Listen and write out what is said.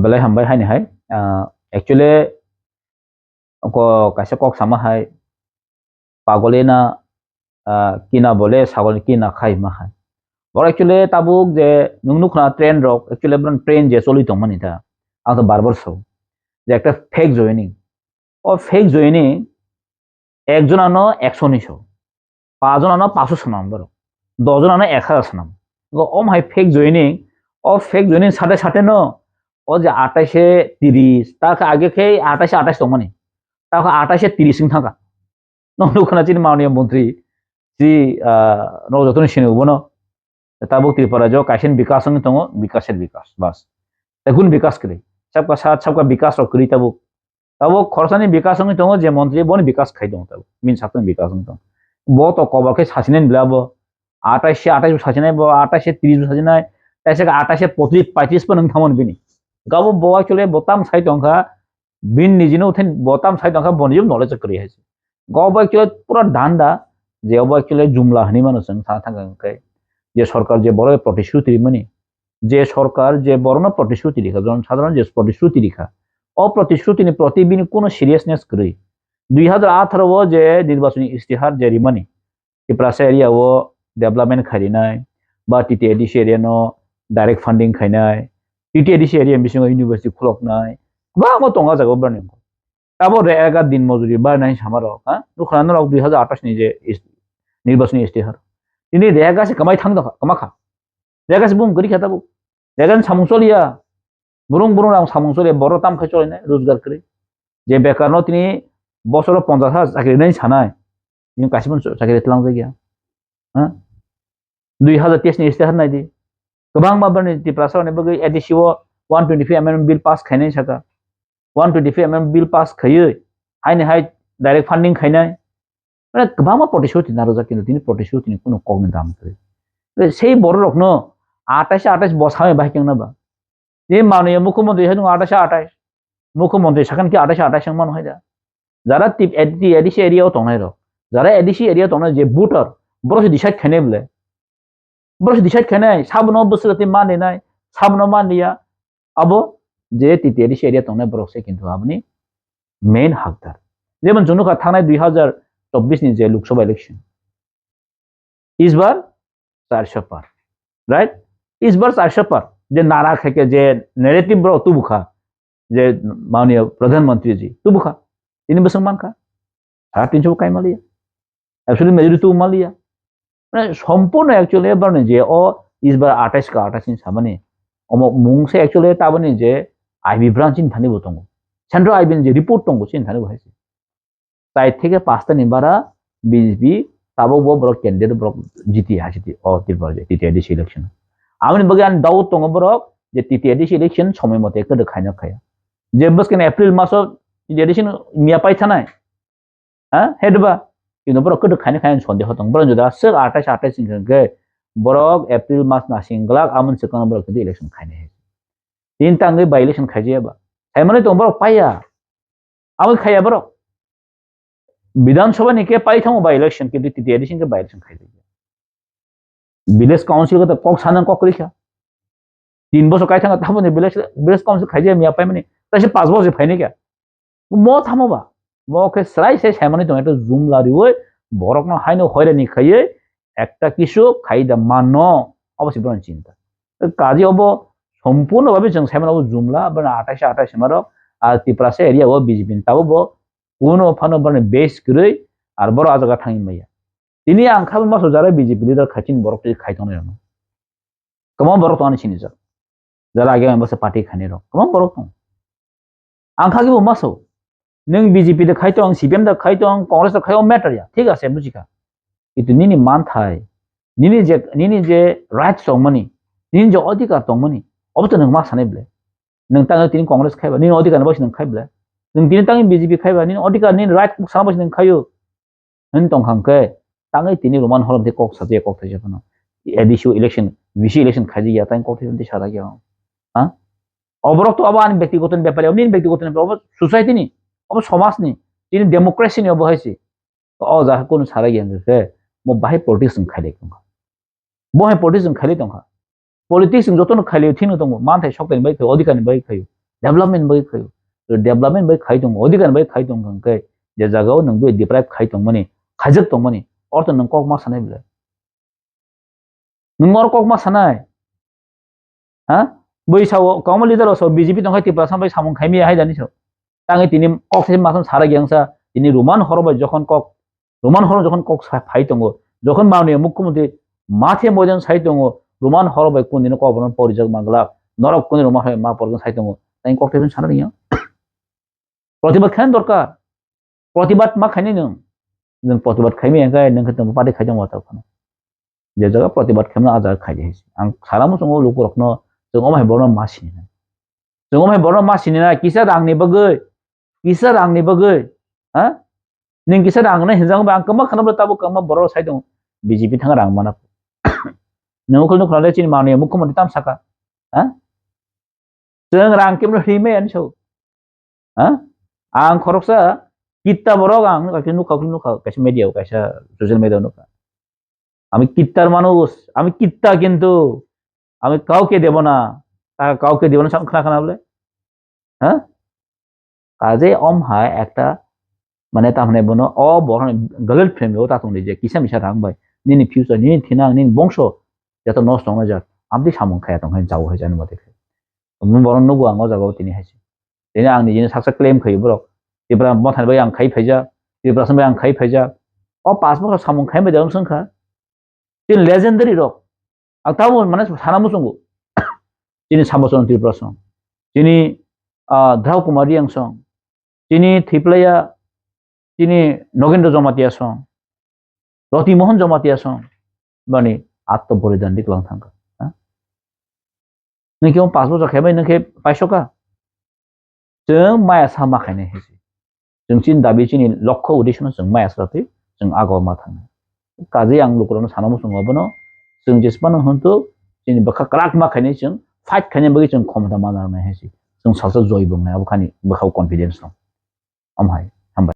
belai hambai hai ni hai actually ko kaisa kok sama hai pagole na kina bole sagol kina khai ma hai bor actually tabuk je nungnu khna train rok actually bron train je choli tong mani ta ang to barbar so যে একটা fake joining ও fake joining একজন আনো 100 পাঁচজন আনো 500 সানাম বড় 10জন আনো 1000 সানাম ও মাই fake joining ও fake joining সাথে সাথে ন ও যে 28-30 তাকে আগে খেয়ে 28-28 তমানি তাকে 28-30 সিং থাকা নন্দুখানা চিনি মাননীয় মন্ত্রী শ্রী নবযতন সিং বনো তাবুক ত্রিপুরা जो काइसेन विकास दङ विकासेर विकास बस गुण विकास करे सबका साथ सबका विकास और करी तबुक तब खरसानि विकास दङ जे मन्त्री बन विकास खाइ दङ तब मिन साथन विकास दङ बो तो कबाके सासिनेन ब्लाबो 28-28 सासिनाय बो 28-30 सासिनाय ताइसे 28-35 पर नों थामन बिनि गाबो बो एक्चुअली बोताम साइ दङखा बिन निजिनो उथेन बोताम साइ दङखा बनिजम नलेज करि है गाबो एक्चुअली पूरा डांडा जे अब एक्चुअली जुमला हनि मानसं था थांगै যে সরকার যে বড় প্রতিশ্রুতি মানে যে সরকার যে বড় প্রতিশ্রুতি রেখা জনসাধারণ যে প্রতিশ্রুতি রেখা অপ্রতিশ্রুতি প্রতিদিন কোনো সিরিয়াসনেস করে 2018 যে নির্বাচনী ইস্তেহার জারি মানে টিপ্রাসা এরিয়া ও ডেভেলপমেন্ট খাইনায় বা টিটিএডিসি এরিয়া নো ডাইরেক্ট ফান্ডিং খাইনায় টিটিএডিসি এরিয়া বিসিং ইউনিভার্সিটি খুলকনায় বা আমো টঙ্গা জায়গা বানি তাবো রেগা দিন মজুরি বা নাই সামারক হ্যাঁ দুখানা 2028 ni যে নির্বাচনী ইস্তেহার ini rega se kamai thang da kamaka rega se bung gari khata bu rega samung solia burung burung ram samung solia boro tam khai chole na rozgar kare je bekar no tini bosoro 50,000 chakri nai sanai ni kasibun chakri tlang jagya ha 2023 ni istihar nai di gobang ma bani ti prasar ne bagi adisiwo 125 mm bill pass khainai saka 125 mm bill pass khaye haini hai direct funding khainai মানে বামা প্রতিশ্রুতি নারজা কিন্তু তিনি প্রতিশ্রুতি কোনো কগ্নি দাম করে সেই বড় রক ন 28-28 বসামে বাই কেন বা এই মাননীয় মুখ্যমন্ত্রী হয় 28-28 মুখ্যমন্ত্রী সেখান কি 28-28 মান হয় যারা টিপ এডিসি এরিয়াও তনাই রক যারা এডিসি এরিয়া তনাই যে বুটার বড় দিশাই খেনে বলে বড় দিশাই খেনে সাবন বছরতে মানে নাই সাবন মানিয়া আবো যে টিটি এডিসি এরিয়া তনাই বড়ছে কিন্তু আপনি মেইন হকদার যেমন জনুকা থানায় 2024 ni je Lok Sabha election इस बार 400 पार राइट इस बार 400 पार जे नारा खेके जे नैरेटिव ब्रो तू बुखा जे माननीय प्रधानमंत्री जी तू बुखा 3 बसं मान का 350 काई मालिया एक्चुअली मेजॉरिटी तू मालिया মানে সম্পূর্ণ एक्चुअली বারনে যে ও इस बार 28 का 28 नि सामाने अम मुंगसे एक्चुअली ताबने जे आईबी ब्रांच इन थाने बतंग सेंट्रल आईबी जे रिपोर्ट तंग सिन थाने बहायसे তাই থেকে 5টা নিবারা বিজেপি তাবো বড় ক্যান্ডিডেট বড় জিতি হাসিতি ও ত্রিপুরা যে টিটিএডিসি ইলেকশন আমি বগান দাউদ তং বড় যে টিটিএডিসি ইলেকশন সময় মতে একটা খাইনা খায়া যে বসকেন এপ্রিল মাস টিটিএডিসি মিয়া পাই থানায় হ্যাঁ হেডবা কিন্তু বড় কত খাইনা খাইন সন্দেহ তং বড় যদি 28-28 সিংকে বড় এপ্রিল মাস না সিংগলাক আমন সেকন বড় কিন্তু ইলেকশন খাইনে হে তিন তাঙ্গে বাই ইলেকশন খাইজিয়াবা তাই মানে তো বড় পাইয়া আমি খাইয়া বড় विधानसभा निके पाई था बाई इलेक्शन के टीटीएडिसी के बाई इलेक्शन खाई दिया विलेज काउंसिल को तो कॉक सानन कॉक रिखा 3 बছর काई था तब ने विलेज काउंसिल खाई दिया मिया पाई मने तसे 5 बছর फाइने क्या मो थामोबा मो के सराई से सामने तो এটা জুম লারি ওই বরক না হাইনো হইরে নি খাইয়ে একটা কিছু খাইদা মানো অবশ্যই বড় চিন্তা কাজে হবো সম্পূর্ণভাবে जों সামনে জুমলা বা 28-28 মারো আর ত্রিপুরাসে এরিয়া ও বিজেপি তাবো কোনো ফানো বনে বেস করে আর বড় আজাগা থাকি মাইয়া তিনি আংখাবো মাসো যারা বিজেপি লিডার খাইছিন বড় খাইতো না জানো কমন বড় তো আনিছিনি যারা আগে মেম্বারসে পার্টি খানি রক কমন বড় তো আংখাগিবো মাসো নং বিজেপি দে খাইতো আং সিপিএম দে খাইতো আং কংগ্রেস দে খাইও ম্যাটার या ঠিক আছে বুঝিকা কিন্তু নিনি মান থাই নিনি যে রাইটস দংমানি নিনি যে অধিকার দংমানি অবতো নং मा সানে বলে নং তাঙ্গে তিনি কংগ্রেস খাইবা নিনি অধিকার বসে নং খাইবলে नों दिन तांगे बीजेपी खाइबा नि अधिकार नि राइट सामबस नों खायो नों तंखांके तांगे तिनि रोमान हरम दे कक साजे कक थाजे फनो एडिसि इलेक्शन विसि इलेक्शन खाजि या तांगे कक थाजे सारा गया हां अबरक तो अबान व्यक्तिगत ব্যাপারে অনিন ব্যক্তিগত ব্যাপারে সোসাইটি नि अब समाज नि तिनि डेमोक्रेसी नि अबहायसि अ जा कोन सारा गया मो बाहे पॉलिटिक्स खाइले कंगा बहे पॉलिटिक्स खाइले तंगा पॉलिटिक्स जतन खाइले थिनु तंगो मान थाय सकते बाय अधिकार नि बाय खायो development bai khayo development bai khai dong odigan bai khai dong kai je jagao nang bai deprive khai dong mani khajak dong mani or to nang kok ma sanai bile nang mor kok ma sanai ha bai saw kawma leader so BJP dong khai tipra sam bai samung khai mi hai jani so tangi tini kok se mason sara gyangsa tini roman horoba jokhon kok roman horo jokhon kok phai tongo jokhon mauni mukhyamantri mathe mojan sai tongo roman horoba kunino kok bonon porijak mangla norok kuni roman hai ma porgon sai tongo তাই ককটেশন সারা নিও প্রতিবাদ খান দরকার প্রতিবাদ মা খাইনি নং প্রতিবাদ খাইমি একাই নং খতম পাটি খাইদং ওয়াতা খানো যে জায়গা প্রতিবাদ খাইনা আজার খাইদে হিসি আং সারামু সঙ্গ লোক রকনো जों अमाय बरन मासिनि जों अमाय बरन मासिनि ना किसा रांनि बगै हा नों किसा रांनो हिजां बा आं कमा खालामनो ताबो कमा बर साइ दं बीजेपी थांगा रां माना नों खलनो खलाले चिनि माने मुख्यमंत्री ताम साका हा जों रां केमनो हिमे अनसो हा आं खरकसा कित्ता बरक आं कासे नुखा कासे मिडियाव कासे सोशल मिडियाव नुखा আমি কিত্তার মানুষ আমি কিত্তা কিন্তু আমি কাউকে দেব না টাকা কাউকে দেব না খানা বলে হ্যাঁ কাজে অমহায় একটা মানে তার মানে বনো অবরণ গলল ফ্রেমও তা তুমি যে কিসা মিশা রাখবাই নিনি ফিউচার নিনি থিনা নিনি বংশ যত নষ্ট না যাক আমি সামন খায়া তখন যাও হয়ে জানো দেখে তুমি বরণ নগো আঙো জাগাও তিনি হাসি তিনি आंनि जिनो साक्सा क्लेम खै ब्रक जेब्रा मथान बाय आं खाइ फैजा जेब्रा सम आं खाइ फैजा अ पास बखा सामन खाइ बाय दं संखा दिन लेजेंडरी रक आं ताव माने साना मुसंगो जिनि सामसन त्रिपुरा सं जिनि ध्राव कुमारी आं सं जिनि थिप्लाया जिनि नगेन्द्र जमातिया सं रति मोहन जमातिया सं बानि आत्म बलिदान दिक्लां थांगा नोंखौ पास बछर खायबाय नोंखे पाइसका जों माया सामा खायनाय हेसि जों चिन दाबि चिनि लक्ष्य उद्देश्य जों माया साथै जों आगाव मा थाङो काजै आं लोकरनो सानामु संगाबनो जों जेसेबां हन्तो जोंनि बखा क्राक मा खायनाय जों फाइट खायनाय बगै जों खमता मानारनाय हेसि जों सासे जय बुंनायाव खानि बखाव कन्फिडेन्स दं आमहाय